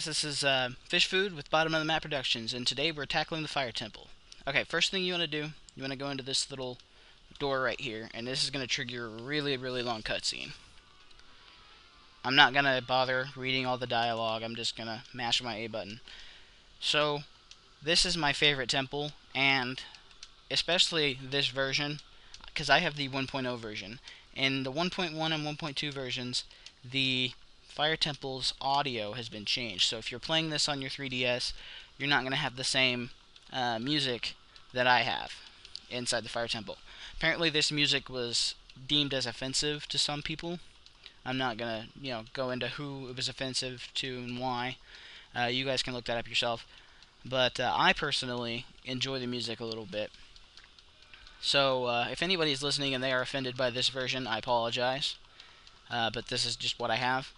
guys, this is Fish Food with Bottom of the Map Productions, and today we're tackling the Fire Temple. Okay, first thing you want to do, you want to go into this little door right here, and this is going to trigger a really, really long cutscene. I'm not going to bother reading all the dialogue, I'm just going to mash my A button. So, this is my favorite temple, and especially this version, because I have the 1.0 version. In the 1.1 and 1.2 versions, the Fire Temple's audio has been changed. So if you're playing this on your 3DS, you're not going to have the same music that I have inside the Fire Temple. Apparently this music was deemed as offensive to some people. I'm not going to, go into who it was offensive to and why. You guys can look that up yourself. But I personally enjoy the music a little bit. So if anybody's listening and they are offended by this version, I apologize. But this is just what I have.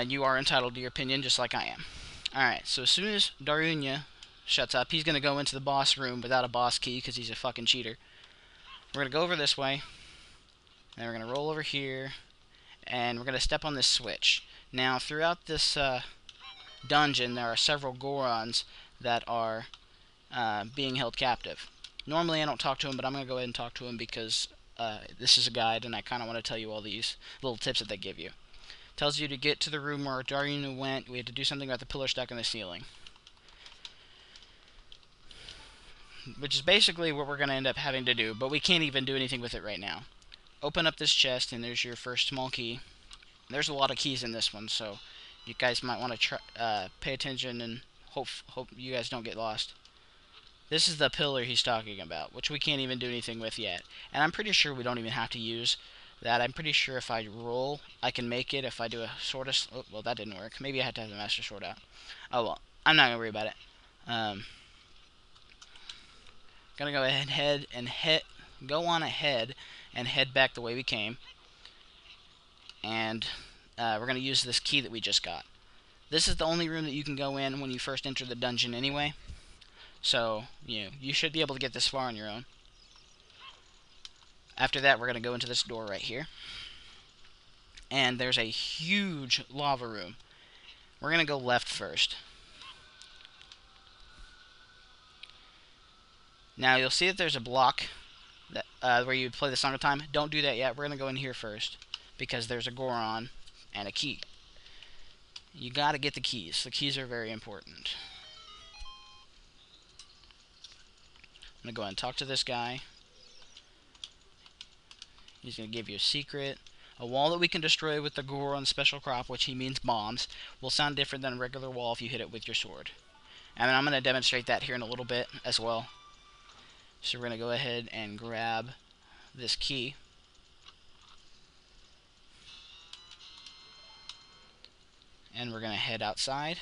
You are entitled to your opinion, just like I am. Alright, so as soon as Darunia shuts up, he's going to go into the boss room without a boss key, because he's a fucking cheater. We're going to go over this way, and we're going to roll over here, and we're going to step on this switch. Now, throughout this dungeon, there are several Gorons that are being held captive. Normally, I don't talk to him, but I'm going to go ahead and talk to him because this is a guide, and I kind of want to tell you all these little tips that they give you. Tells you to get to the room where Darunia went. We had to do something about the pillar stuck in the ceiling. Which is basically what we're going to end up having to do, but we can't even do anything with it right now. Open up this chest, and there's your first small key. There's a lot of keys in this one, so you guys might want to pay attention and hope you guys don't get lost. This is the pillar he's talking about, which we can't even do anything with yet. And I'm pretty sure we don't even have to use that. I'm pretty sure if I roll, I can make it. If I do a sword of... Oh, well, that didn't work. Maybe I had to have the Master Sword out. Oh, well. I'm not going to worry about it. Gonna go ahead and go on ahead and head back the way we came. And we're going to use this key that we just got. This is the only room that you can go in when you first enter the dungeon anyway. So, you should be able to get this far on your own. After that, we're going to go into this door right here. And there's a huge lava room. We're going to go left first. Now, you'll see that there's a block that where you play the Song of Time. Don't do that yet. We're going to go in here first, because there's a Goron and a key. You got to get the keys. The keys are very important. I'm going to go ahead and talk to this guy. He's going to give you a secret. A wall that we can destroy with the Goron special crop, which he means bombs, will sound different than a regular wall if you hit it with your sword. And I'm going to demonstrate that here in a little bit as well. So we're going to go ahead and grab this key. And we're going to head outside.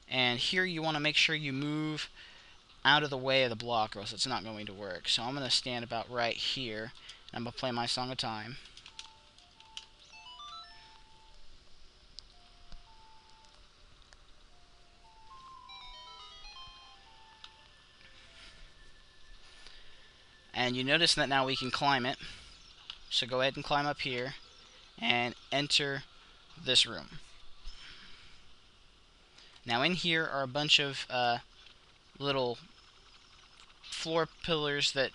And here you want to make sure you move out of the way of the block, or else it's not going to work. So I'm going to stand about right here. And I'm going to play my Song of Time. And you notice that now we can climb it. So go ahead and climb up here and enter this room. Now in here are a bunch of little floor pillars that,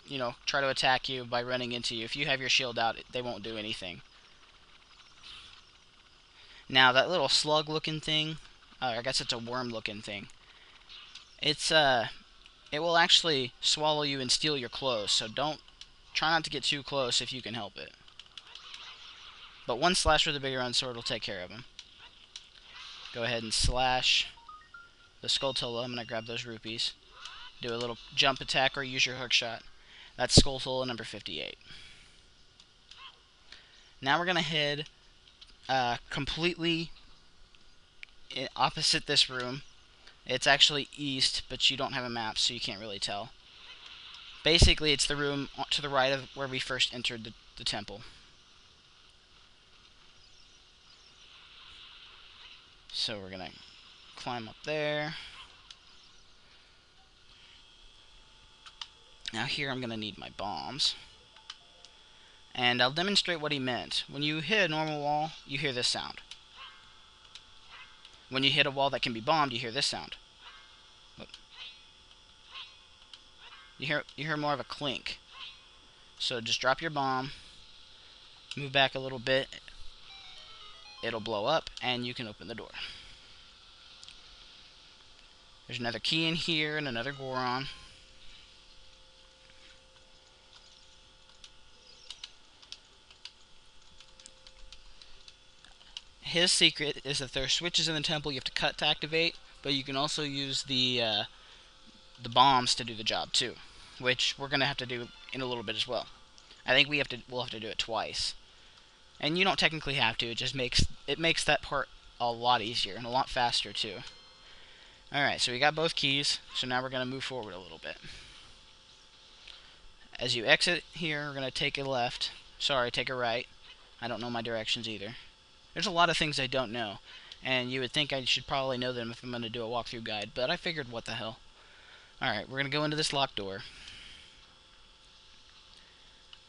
try to attack you by running into you. If you have your shield out, they won't do anything. Now that little slug looking thing, I guess it's a worm looking thing. It will actually swallow you and steal your clothes, so try not to get too close if you can help it. But one slash with a bigger sword will take care of him. Go ahead and slash the Skulltula. I'm going to grab those rupees. Do a little jump attack or use your hook shot. That's Skulltula number 58. Now we're going to head completely opposite this room. It's actually east, but you don't have a map, so you can't really tell. Basically, it's the room to the right of where we first entered the temple. So we're going to climb up there. Now here I'm going to need my bombs. And I'll demonstrate what he meant. When you hit a normal wall, you hear this sound. When you hit a wall that can be bombed, you hear this sound. You hear more of a clink. So just drop your bomb, move back a little bit, it'll blow up, and you can open the door. There's another key in here and another Goron. His secret is that there are switches in the temple you have to cut to activate, but you can also use the bombs to do the job too, which we're gonna have to do in a little bit as well. I think we'll have to do it twice, and you don't technically have to. It just makes that part a lot easier and a lot faster too. All right, so we got both keys. So now we're gonna move forward a little bit. As you exit here, we're gonna take a left. Sorry, take a right. I don't know my directions either. There's a lot of things I don't know, and you would think I should probably know them if I'm going to do a walkthrough guide, but I figured what the hell. Alright, we're going to go into this locked door.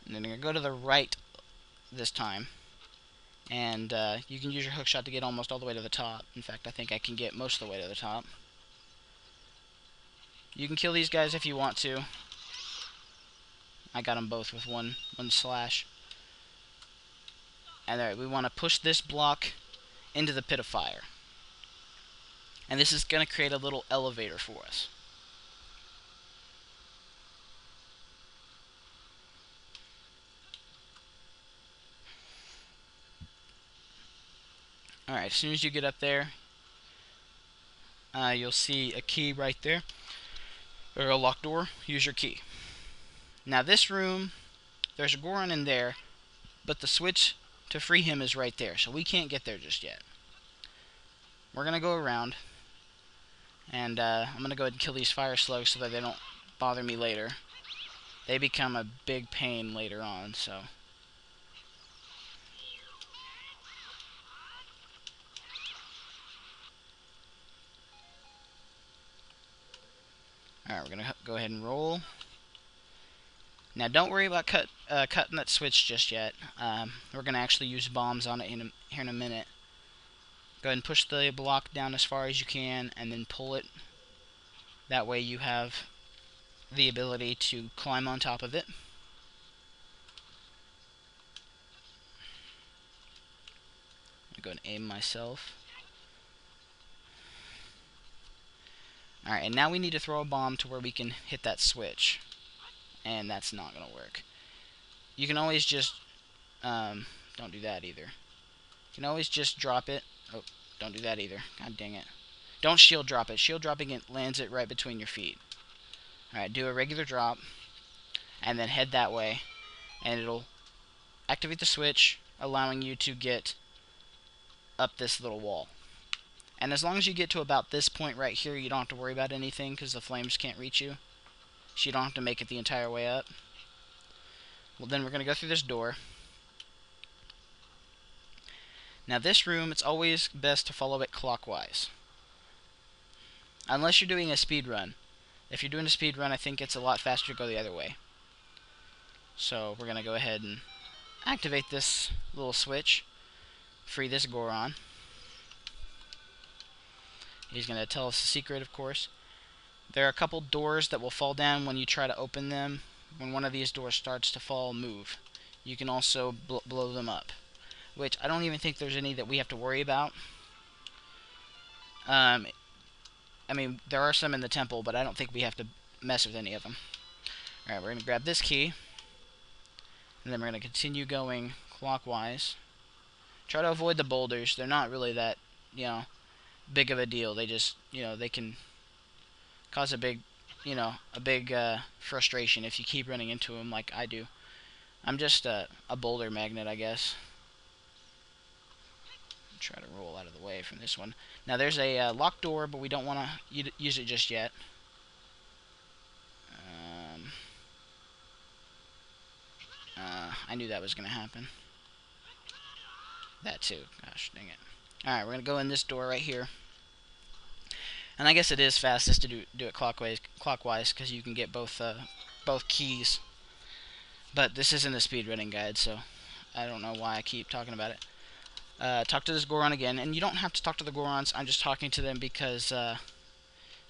And then we're going to go to the right this time. And you can use your hookshot to get almost all the way to the top. In fact, I think I can get most of the way to the top. You can kill these guys if you want to. I got them both with one slash. And alright, we want to push this block into the pit of fire. And this is going to create a little elevator for us. Alright, as soon as you get up there, you'll see a key right there, or a locked door. Use your key. Now this room, there's a Goron in there, but the switch to free him is right there, so we can't get there just yet. We're going to go around, and I'm going to go ahead and kill these fire slugs so that they don't bother me later. They become a big pain later on, so... Alright, we're going to go ahead and roll. Now, don't worry about cutting that switch just yet. We're going to actually use bombs on it here in a minute. Go ahead and push the block down as far as you can, and then pull it. That way you have the ability to climb on top of it. I'm going to aim myself. Alright, and now we need to throw a bomb to where we can hit that switch. And that's not going to work. You can always just... don't do that either. You can always just drop it. Oh, don't do that either. God dang it. Don't shield drop it. Shield dropping it lands it right between your feet. Alright, do a regular drop. And then head that way. And it'll activate the switch, allowing you to get up this little wall. And as long as you get to about this point right here, you don't have to worry about anything because the flames can't reach you. So you don't have to make it the entire way up. Well, then we're going to go through this door. Now this room, it's always best to follow it clockwise. Unless you're doing a speed run. If you're doing a speed run, I think it's a lot faster to go the other way. So we're going to go ahead and activate this little switch. Free this Goron. He's going to tell us the secret, of course. There are a couple doors that will fall down when you try to open them. When one of these doors starts to fall, move. You can also blow them up, which I don't even think there's any that we have to worry about. I mean, there are some in the temple, but I don't think we have to mess with any of them. Alright, we're going to grab this key, and then we're going to continue going clockwise. Try to avoid the boulders. They're not really that, big of a deal. They just, they can cause a big frustration if you keep running into them like I do. I'm just a boulder magnet, I guess. Try to roll out of the way from this one. Now there's a locked door, but we don't want to use it just yet. I knew that was going to happen. That too. Gosh, dang it. Alright, we're going to go in this door right here. And I guess it is fastest to do it clockwise because you can get both keys. But this isn't a speedrunning guide, so I don't know why I keep talking about it. talk to this Goron again, and you don't have to talk to the Gorons. I'm just talking to them because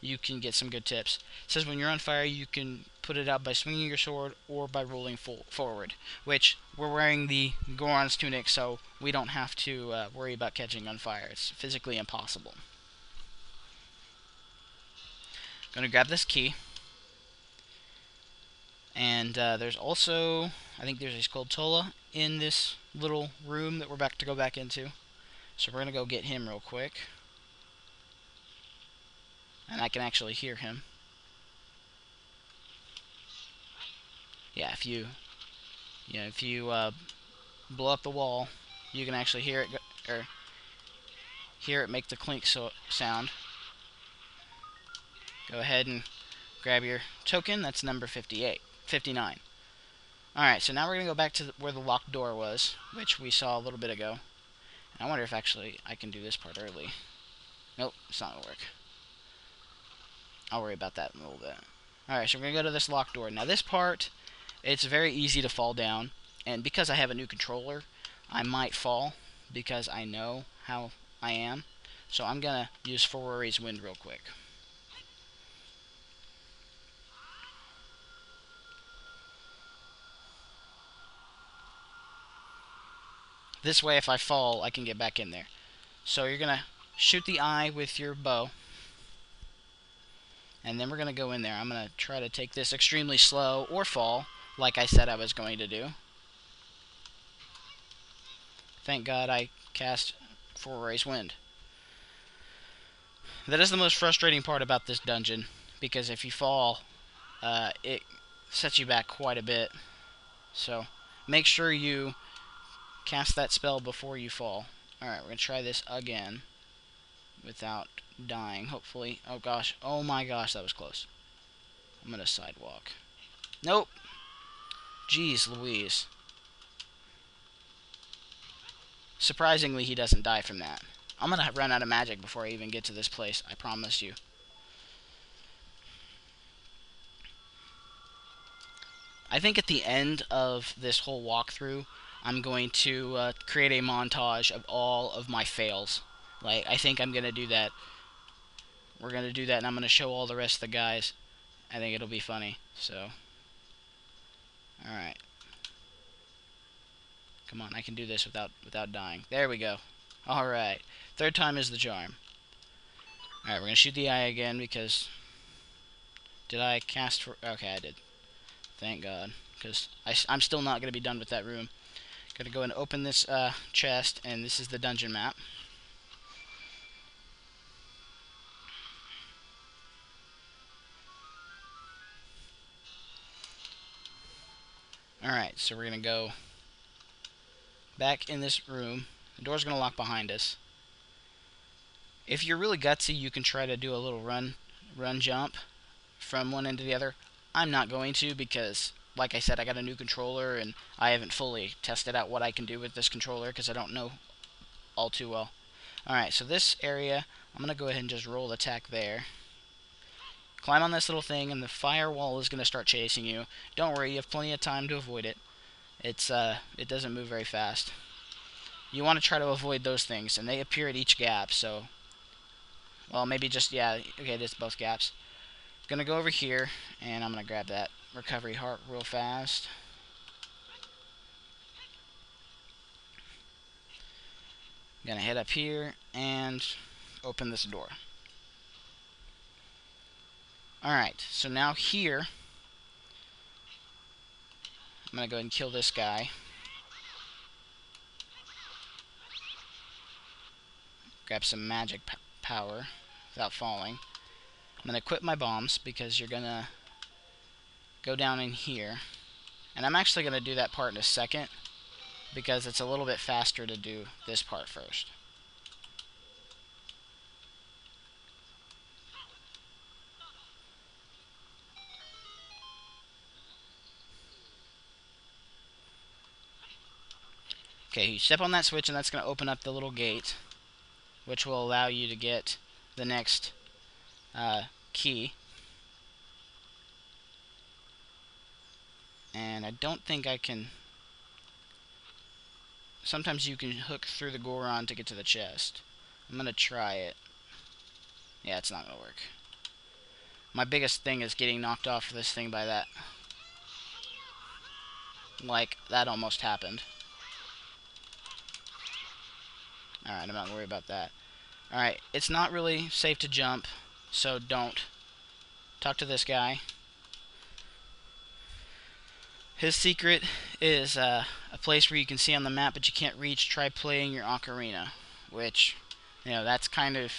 you can get some good tips. It says when you're on fire, you can put it out by swinging your sword or by rolling forward, which we're wearing the Goron's tunic, so we don't have to worry about catching on fire. It's physically impossible. Gonna grab this key, and there's also, I think there's a Skulltula in this little room that we're about to go back into. So we're gonna go get him real quick, and I can actually hear him. Yeah, if you blow up the wall, you can actually hear it or hear it make the clink sound. Go ahead and grab your token. That's number 59. Alright, so now we're going to go back to where the locked door was, which we saw a little bit ago. And I wonder if actually I can do this part early. Nope, it's not going to work. I'll worry about that in a little bit. Alright, so we're going to go to this locked door. Now this part, it's very easy to fall down. And because I have a new controller, I might fall because I know how I am. So I'm going to use Four-Rays Wind real quick. This way, if I fall, I can get back in there. So you're going to shoot the eye with your bow. And then we're going to go in there. I'm going to try to take this extremely slow or fall, like I said I was going to do. Thank God I cast Four-Rays Wind. That is the most frustrating part about this dungeon, because if you fall, it sets you back quite a bit. So make sure you cast that spell before you fall. Alright, we're going to try this again without dying, hopefully. Oh gosh, oh my gosh, that was close. I'm going to sidewalk. Nope. Jeez Louise. Surprisingly, he doesn't die from that. I'm going to run out of magic before I even get to this place, I promise you. I think at the end of this whole walkthrough, I'm going to create a montage of all of my fails. Like, I think I'm going to do that. We're going to do that, and I'm going to show all the rest of the guys. I think it'll be funny, so. Alright. Come on, I can do this without dying. There we go. Alright. Third time is the charm. Alright, we're going to shoot the eye again because... Did I cast for... Okay, I did. Thank God. Because I'm still not going to be done with that room. Gotta go and open this chest, and this is the dungeon map. Alright, so we're going to go back in this room. The door's going to lock behind us. If you're really gutsy, you can try to do a little run jump from one end to the other. I'm not going to because, like I said, I got a new controller and I haven't fully tested out what I can do with this controller because I don't know all too well. Alright, so this area, I'm going to go ahead and just roll attack there. Climb on this little thing and the firewall is going to start chasing you. Don't worry, you have plenty of time to avoid it. It doesn't move very fast. You want to try to avoid those things, and they appear at each gap, so... Well, maybe just, yeah, okay, it is both gaps. Gonna go over here, and I'm gonna grab that recovery heart real fast. Gonna head up here, and open this door. Alright, so now here, I'm gonna go ahead and kill this guy. Grab some magic power without falling. I'm gonna equip my bombs because you're gonna go down in here. And I'm actually gonna do that part in a second because it's a little bit faster to do this part first. Okay, you step on that switch and that's going to open up the little gate, which will allow you to get the next key. And I don't think I can... sometimes you can hook through the Goron to get to the chest. I'm gonna try it. Yeah, it's not gonna work. My biggest thing is getting knocked off this thing by that. Like, that almost happened. Alright, I'm not gonna worry about that. Alright, it's not really safe to jump, so don't. Talk to this guy. His secret is a place where you can see on the map but you can't reach. Try playing your ocarina, which, you know, that's kind of,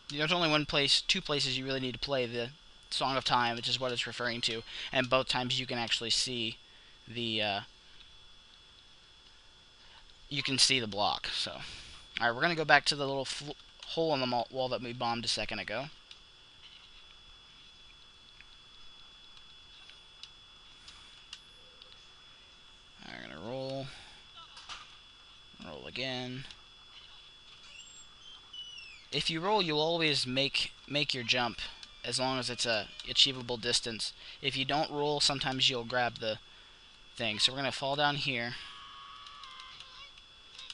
there's only two places you really need to play the Song of Time, which is what it's referring to, and both times you can actually see the block. So, all right, we're gonna go back to the little hole in the wall that we bombed a second ago. I'm gonna roll again. If you roll, you'll always make your jump as long as it's a achievable distance. If you don't roll, sometimes you'll grab the thing. So we're gonna fall down here.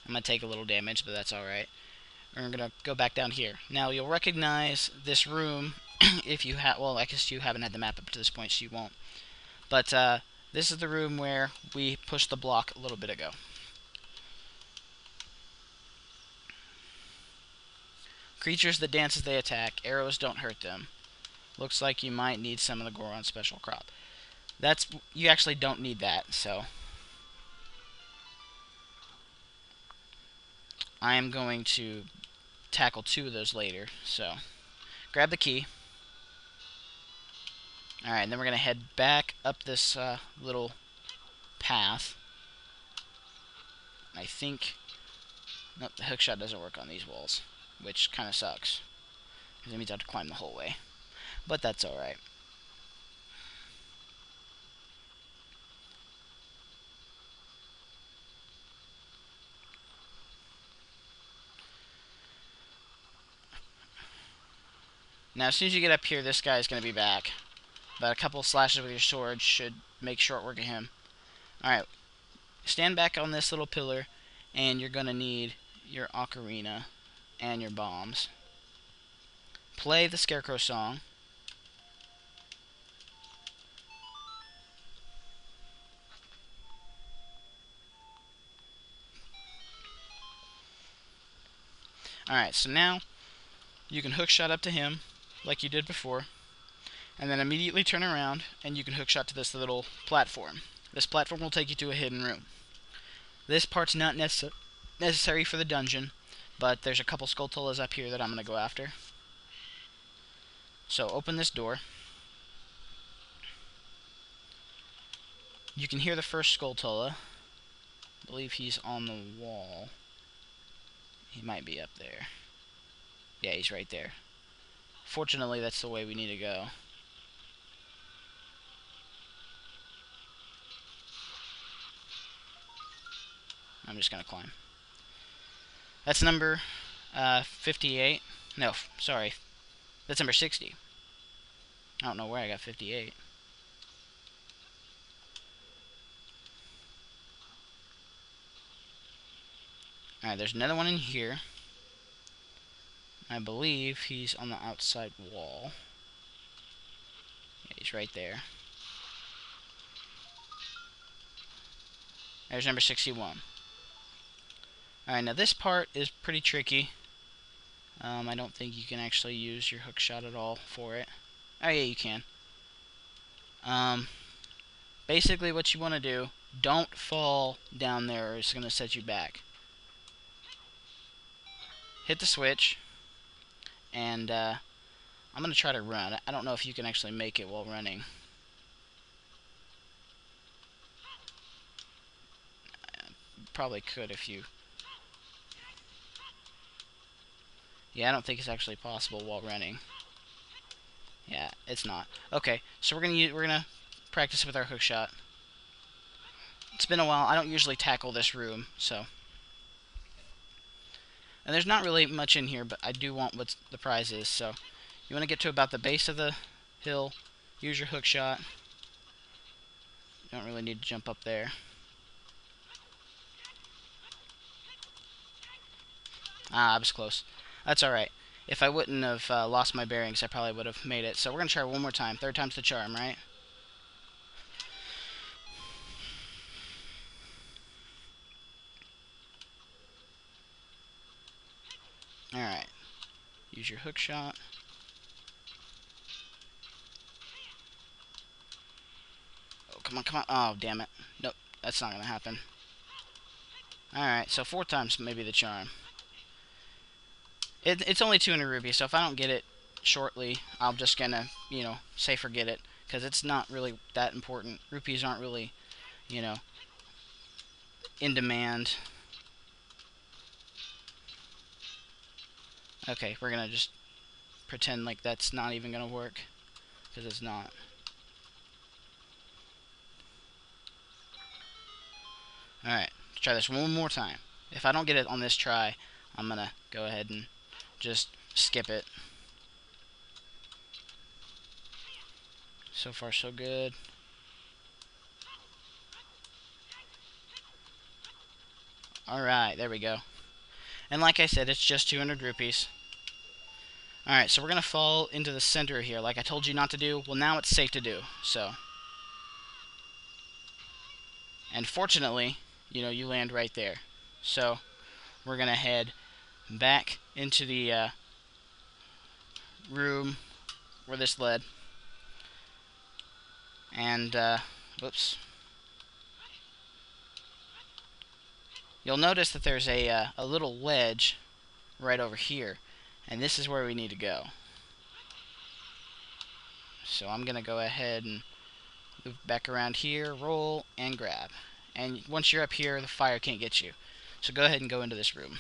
I'm gonna take a little damage, but that's alright. We're gonna go back down here. Now you'll recognize this room if you have, well, I guess you haven't had the map up to this point, so you won't. But this is the room where we pushed the block a little bit ago. Creatures that dance as they attack. Arrows don't hurt them. Looks like you might need some of the Goron special crop. You actually don't need that, so I am going to tackle 2 of those later. So grab the key. Alright, then we're going to head back up this little path. I think, nope, the hookshot doesn't work on these walls, which kind of sucks, because it means I have to climb the whole way. But that's alright. Now, as soon as you get up here, this guy's going to be back. But a couple slashes with your sword should make short work of him. Alright, stand back on this little pillar, and you're going to need your ocarina and your bombs. Play the Scarecrow song. Alright, so now you can hookshot up to him like you did before, and then immediately turn around and you can hookshot to this little platform. This platform will take you to a hidden room. This part's not necessary for the dungeon, but there's a couple Skulltulas up here that I'm going to go after. So open this door. You can hear the first Skulltula. I believe he's on the wall. He might be up there. Yeah, he's right there. Fortunately, that's the way we need to go. I'm just going to climb. That's number 58. No, sorry. That's number 60. I don't know where I got 58. Alright, there's another one in here. I believe he's on the outside wall. Yeah, he's right there. There's number 61. Alright, now this part is pretty tricky. I don't think you can actually use your hookshot at all for it. Oh yeah, you can. Basically what you want to do, don't fall down there or it's going to set you back. Hit the switch, and I'm going to try to run. I don't know if you can actually make it while running. Probably could if you... Yeah, I don't think it's actually possible while running. Yeah, it's not. Okay, so we're gonna practice with our hookshot. It's been a while. I don't usually tackle this room, so. And there's not really much in here, but I do want what the prize is. So you want to get to about the base of the hill. Use your hookshot. You don't really need to jump up there. Ah, I was close. That's alright. If I wouldn't have lost my bearings, I probably would have made it. So we're going to try one more time. Third time's the charm, right? Alright. Use your hook shot. Oh, come on, come on. Oh, damn it. Nope, that's not going to happen. Alright, so 4 times maybe the charm. It's only 200 rupees, so if I don't get it shortly, I'm just gonna, say forget it. Because it's not really that important. Rupees aren't really, you know, in demand. Okay, we're gonna just pretend like that's not even gonna work. Because it's not. Alright, let's try this one more time. If I don't get it on this try, I'm gonna go ahead and just skip it. So far, so good. Alright, there we go. And like I said, it's just 200 rupees. Alright, so we're going to fall into the center here, like I told you not to do. Well, now it's safe to do, so. And fortunately, you land right there. So, we're going to head back into the room where this led. And, whoops. You'll notice that there's a little ledge right over here. And this is where we need to go. So I'm going to go ahead and loop back around here, roll, and grab. And once you're up here, the fire can't get you. So go ahead and go into this room.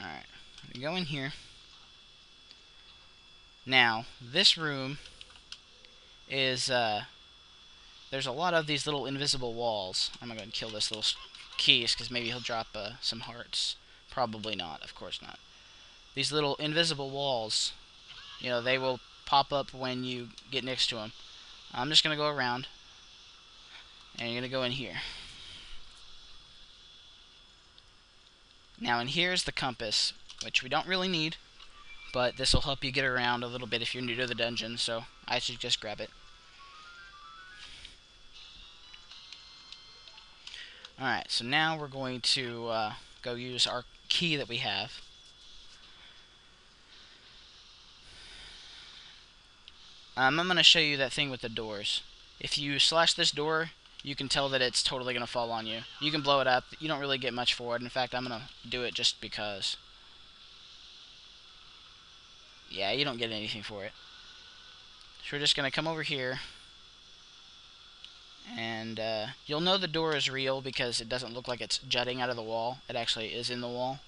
Alright, go in here. Now, this room is, there's a lot of these little invisible walls. I'm going to kill this little keys, because maybe he'll drop some hearts. Probably not, of course not. These little invisible walls, they will pop up when you get next to them. I'm just going to go around, and you're going to go in here. Now, in here is the compass, which we don't really need, but this will help you get around a little bit if you're new to the dungeon, so I should just grab it. Alright, so now we're going to go use our key that we have. I'm going to show you that thing with the doors. If you slash this door, you can tell that it's totally going to fall on you. You can blow it up. You don't really get much for it. In fact, I'm going to do it just because. Yeah, you don't get anything for it. So we're just going to come over here. And you'll know the door is real because it doesn't look like it's jutting out of the wall. It actually is in the wall.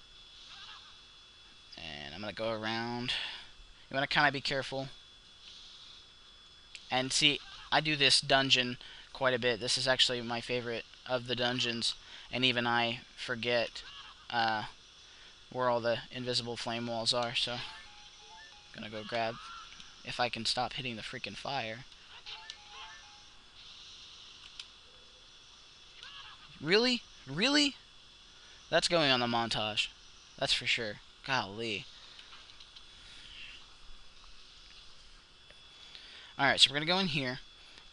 And I'm going to go around. You want to kind of be careful. And see, I do this dungeon quite a bit. This is actually my favorite of the dungeons. And even I forget where all the invisible flame walls are. So, I'm going to go grab, if I can stop hitting the freaking fire. Really? Really? That's going on the montage. That's for sure. Golly. Alright, so we're going to go in here.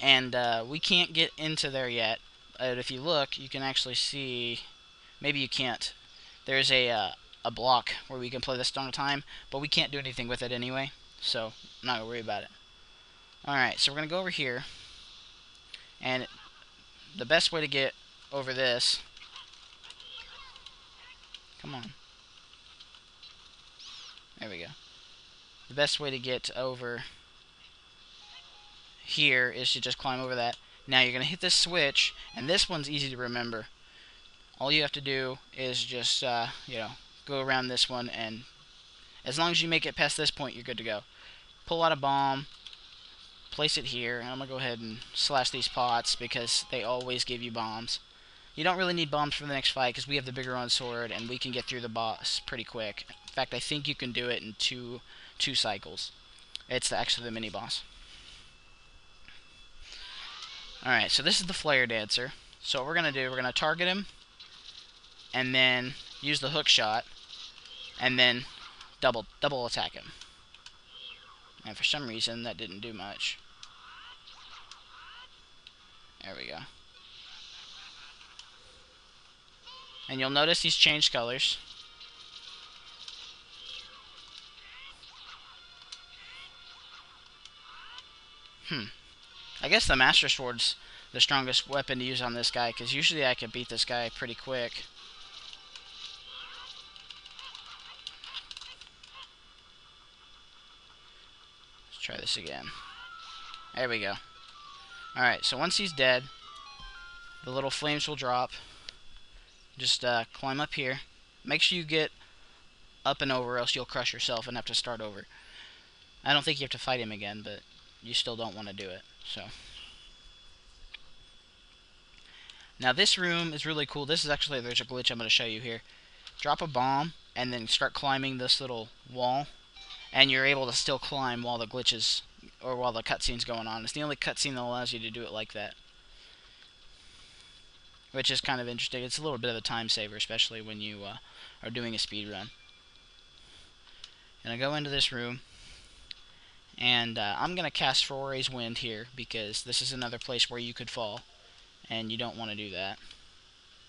And we can't get into there yet. But if you look, you can actually see... Maybe you can't. There's a block where we can play this on time. But we can't do anything with it anyway. So, I'm not going to worry about it. Alright, so we're going to go over here. And the best way to get over this... Come on. There we go. The best way to get over here is to just climb over that. Now you're going to hit this switch, and this one's easy to remember. All you have to do is just, go around this one, and as long as you make it past this point, you're good to go. Pull out a bomb, place it here, and I'm going to go ahead and slash these pots because they always give you bombs. You don't really need bombs for the next fight because we have the bigger on sword, and we can get through the boss pretty quick. In fact, I think you can do it in two cycles. It's actually the mini-boss. Alright, so this is the Flare Dancer. So what we're going to do, we're going to target him, and then use the hook shot, and then double attack him. And for some reason, that didn't do much. There we go. And you'll notice he's changed colors. I guess the Master Sword's the strongest weapon to use on this guy, because usually I can beat this guy pretty quick. Let's try this again. There we go. Alright, so once he's dead, the little flames will drop. Just climb up here. Make sure you get up and over, else you'll crush yourself and have to start over. I don't think you have to fight him again, but you still don't want to do it. So now this room is really cool. This is actually, there's a glitch I'm going to show you here. Drop a bomb and then start climbing this little wall, and you're able to still climb while the glitches or while the cutscene's going on. It's the only cutscene that allows you to do it like that, which is kind of interesting. It's a little bit of a time saver, especially when you are doing a speed run. And I go into this room, and I'm going to cast Forays Wind here, because this is another place where you could fall, and you don't want to do that.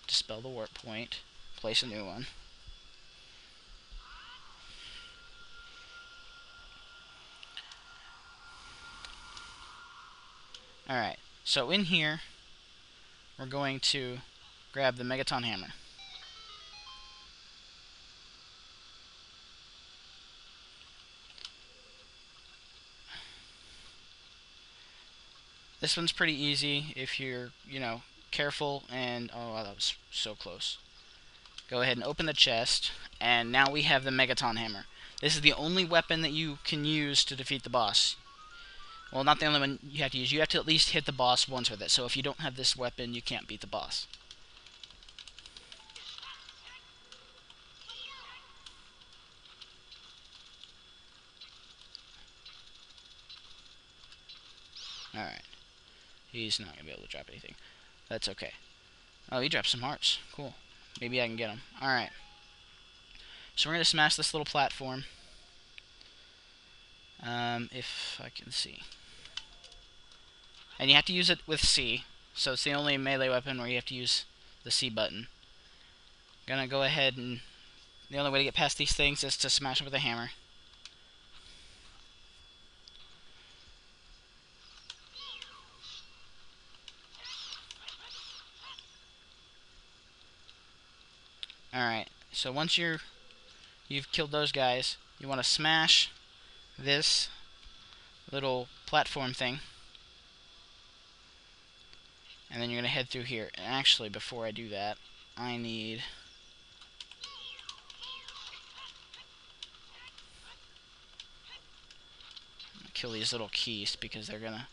Dispel the warp point, place a new one. Alright, so in here, we're going to grab the Megaton Hammer. This one's pretty easy if you're, careful, and oh wow, that was so close. Go ahead and open the chest, and now we have the Megaton Hammer. This is the only weapon that you can use to defeat the boss. Well, not the only one you have to use. You have to at least hit the boss once with it. So if you don't have this weapon, you can't beat the boss. Alright. He's not going to be able to drop anything. That's okay. Oh, he dropped some hearts. Cool. Maybe I can get him. Alright. So we're going to smash this little platform. If I can see. And you have to use it with C. So it's the only melee weapon where you have to use the C button. Gonna go ahead, and the only way to get past these things is to smash them with a hammer. Alright, so once you've killed those guys, you want to smash this little platform thing, and then you're going to head through here. And actually, before I do that, I need... kill these little keys, because they're going to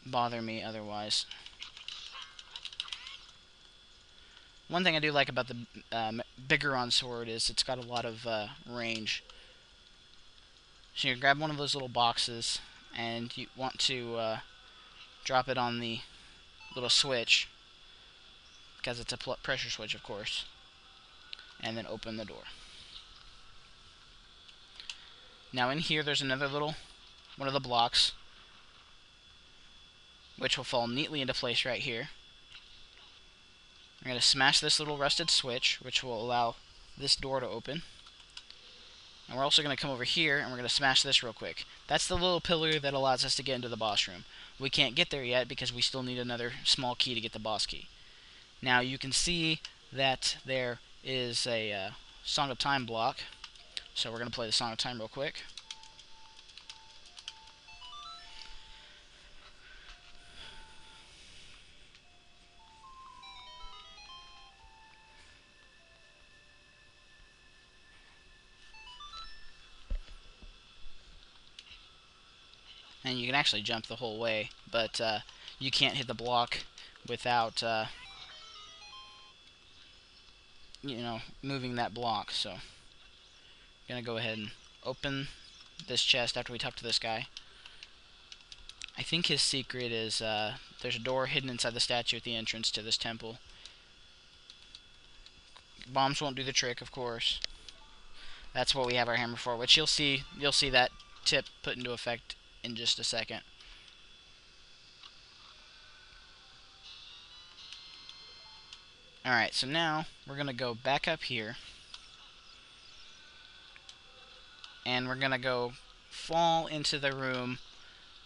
bother me otherwise. One thing I do like about the Gorons sword is it's got a lot of range. So you grab one of those little boxes, and you want to drop it on the little switch, because it's a pressure switch, of course, and then open the door. Now in here there's another little one of the blocks, which will fall neatly into place right here. I'm going to smash this little rusted switch, which will allow this door to open. And we're also going to come over here, and we're going to smash this real quick. That's the little pillar that allows us to get into the boss room. We can't get there yet because we still need another small key to get the boss key. Now you can see that there is a Song of Time block. So we're going to play the Song of Time real quick. And you can actually jump the whole way, but you can't hit the block without moving that block. So I'm gonna go ahead and open this chest after we talk to this guy, I think his secret is there's a door hidden inside the statue at the entrance to this temple. Bombs won't do the trick, of course. That's what we have our hammer for, which you'll see that tip put into effect in just a second. Alright, so now we're going to go back up here. And we're going to go fall into the room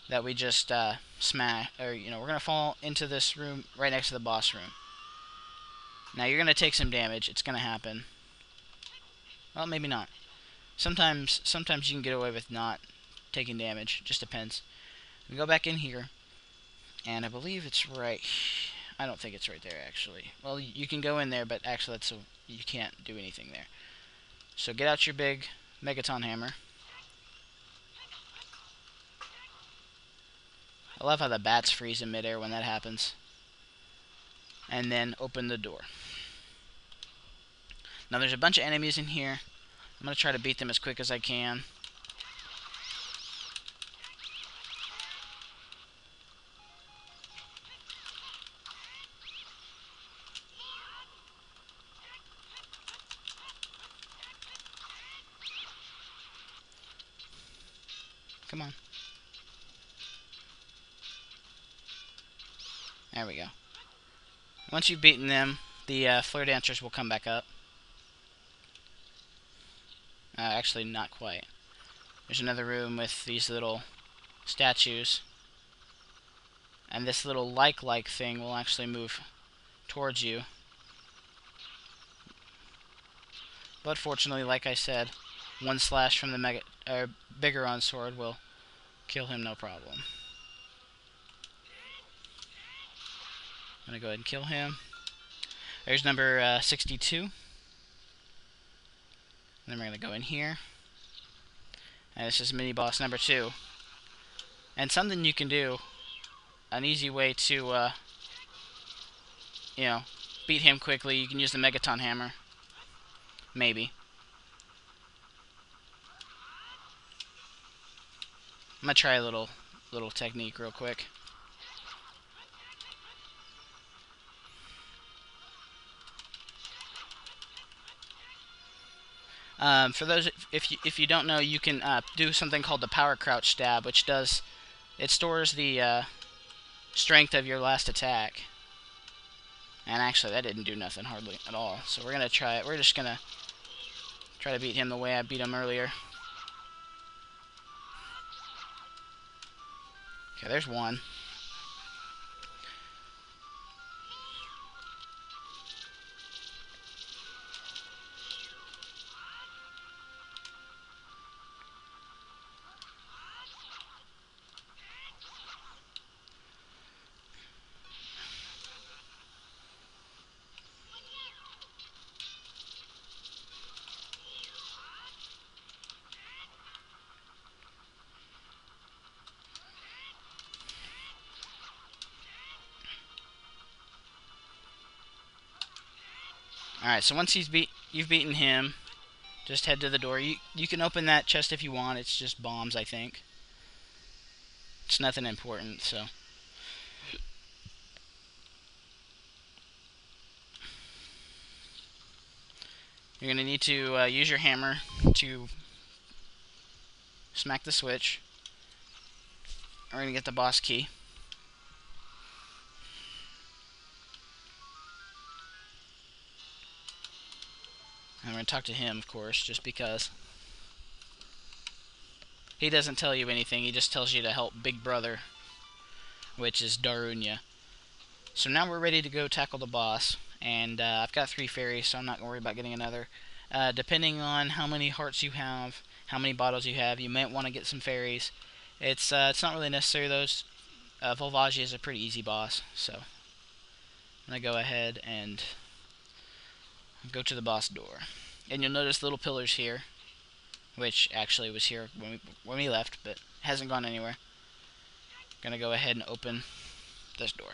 that we just smashed. Or, we're going to fall into this room right next to the boss room. Now, you're going to take some damage. It's going to happen. Well, maybe not. Sometimes you can get away with not taking damage. Just depends. We go back in here. And I believe it's right... I don't think it's right there, actually. Well, you can go in there, but actually you can't do anything there. So get out your big Megaton hammer. I love how the bats freeze in midair when that happens. And then open the door. Now there's a bunch of enemies in here. I'm going to try to beat them as quick as I can. Come on. There we go. Once you've beaten them, the flare dancers will come back up. Actually, not quite. There's another room with these little statues. And this little like thing will actually move towards you. But fortunately, like I said, one slash from the Goron sword will kill him no problem. I'm going to go ahead and kill him. There's number 62. And then we're going to go in here. And this is mini boss number 2. And something you can do, an easy way to, beat him quickly, you can use the Megaton hammer. Maybe. I'm going to try a little technique real quick. For those, if you don't know, you can do something called the power crouch stab, which stores the strength of your last attack. And actually, that didn't do nothing hardly at all. So we're gonna try it. We're just gonna try to beat him the way I beat him earlier. Okay, there's one. Alright, so once you've beaten him, just head to the door. You can open that chest if you want. It's just bombs, I think. It's nothing important, so. You're going to need to use your hammer to smack the switch. We're going to get the boss key. And we're going to talk to him, of course, just because. He doesn't tell you anything, he just tells you to help Big Brother, which is Darunia. So now we're ready to go tackle the boss, and I've got 3 fairies, so I'm not going to worry about getting another. Depending on how many hearts you have, how many bottles you have, you might want to get some fairies. It's not really necessary, though. Volvagia is a pretty easy boss, so I'm going to go ahead and go to the boss door. And you'll notice little pillars here, which actually was here when we left, but hasn't gone anywhere. Gonna go ahead and open this door.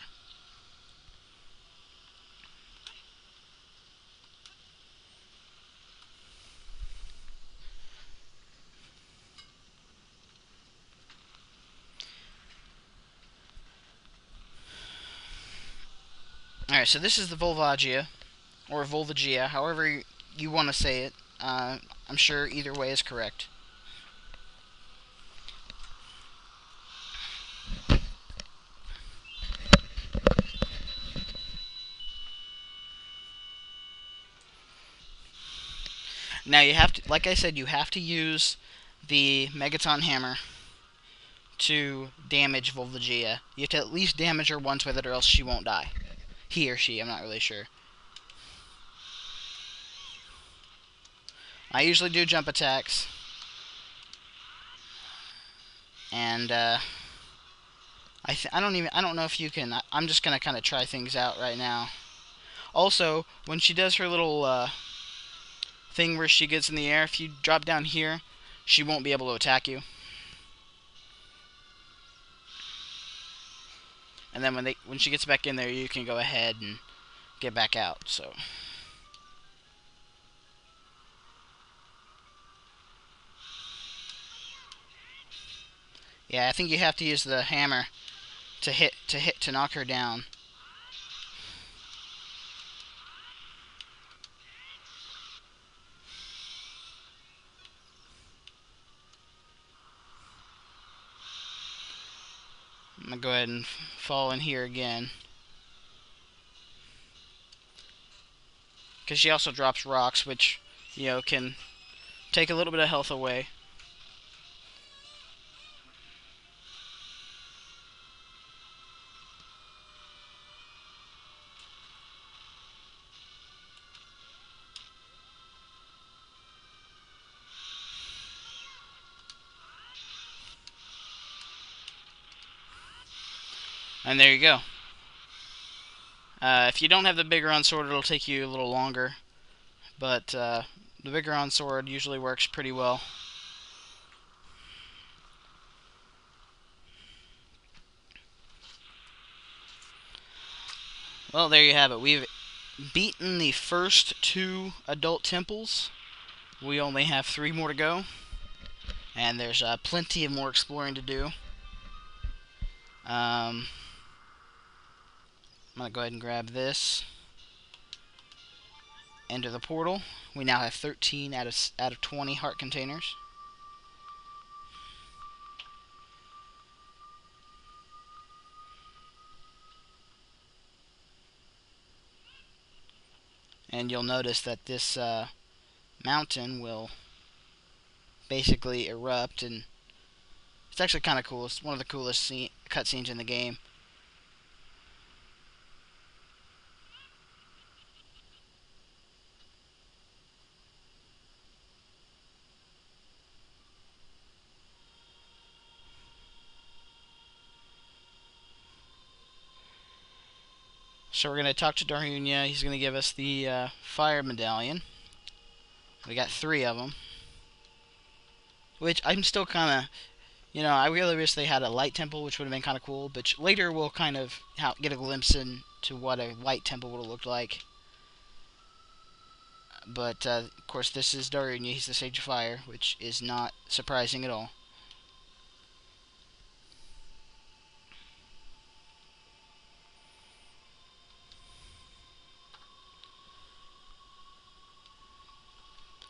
Alright, so this is the Volvagia, or Volvagia, however you want to say it. I'm sure either way is correct. Now you have to, like I said, you have to use the Megaton Hammer to damage Volvagia. You have to at least damage her once with it, or else she won't die. He or she, I'm not really sure. I usually do jump attacks, and I don't know if you can. I'm just gonna kind of try things out right now. Also, when she does her little thing where she gets in the air, if you drop down here, she won't be able to attack you. And then when she gets back in there, you can go ahead and get back out. So. Yeah, I think you have to use the hammer to knock her down. I'm gonna go ahead and fall in here again, because she also drops rocks, which can take a little bit of health away. And there you go. If you don't have the Bigoron sword, it'll take you a little longer, but the Bigoron sword usually works pretty well. Well, there you have it. We've beaten the first 2 adult temples. We only have 3 more to go, and there's plenty of more exploring to do. I'm gonna go ahead and grab this. Enter the portal. We now have 13 out of 20 heart containers. And you'll notice that this mountain will basically erupt, and it's actually kind of cool. It's one of the coolest cutscenes in the game. So we're going to talk to Darunia. He's going to give us the fire medallion. We got 3 of them, which I'm still kind of, I really wish they had a light temple, which would have been kind of cool. But later we'll kind of get a glimpse into what a light temple would have looked like. But of course, this is Darunia. He's the Sage of Fire, which is not surprising at all.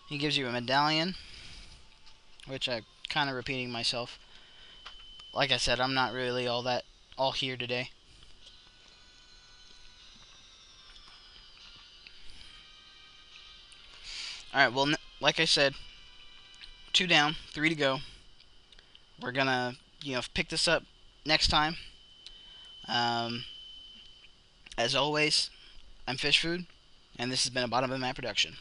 He gives you a medallion, which I'm kind of repeating myself. Like I said, I'm not really all here today. Alright, well, like I said, 2 down, 3 to go. We're gonna, pick this up next time. As always, I'm Fish Food, and this has been a Bottom of the Map production.